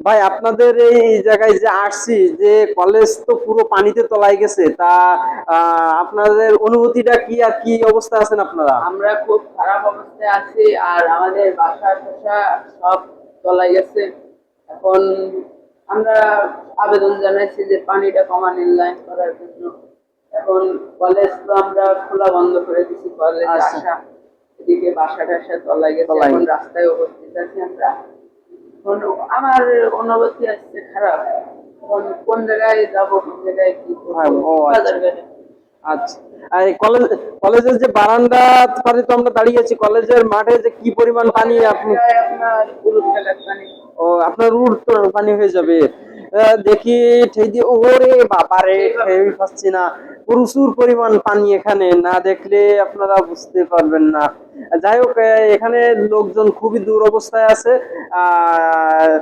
ভাই আপনাদের এই জায়গায় যে আসছি, যে কলেজ তো পুরো পানিতে তলায় গেছে, তা আপনাদের অনুভূতিটা কি আর কি অবস্থা আছেন আপনারা? আমরা খুব খারাপ অবস্থায় আছি, আর আমাদের বাসা টাসা সব তলায় গেছে। এখন আমরা আবেদন জানাইছি যে পানিটা কমানোর লাইন করার জন্য। এখন কলেজ তো আমরা খোলা বন্ধ করে দিছি, কলেজ আচ্ছা, আসা, এদিকে বাসা টাসা তলায় গেছে, তলায় এখন রাস্তায় উপস্থিত আছি আমরা। এখন আমার অনুভূতি আসছে খারাপ। এখন কোন জায়গায় যাব, কোন জায়গায় কি করবো, ও আচ্ছা, বাজার ঘাটে। আচ্ছা। আর এই কলেজের যে বারান্দা পারে তো আমরা দাঁড়িয়ে আছি, কলেজের মাঠে যে কি পরিমাণ পানি আপনি! জায়গায় আপনার পুরুষ এলাকার পানি। ও আপনার রুট তো পানি হয়ে যাবে। দেখি ঠেই দিয়ে, ওরে বাবারে, ঠেই পাচ্ছি না। প্রচুর পরিমাণ পানি এখানে, না দেখলে আপনারা বুঝতে পারবেন না। যাই হোক, এখানে লোকজন খুবই দুরবস্থায় আছে। আহ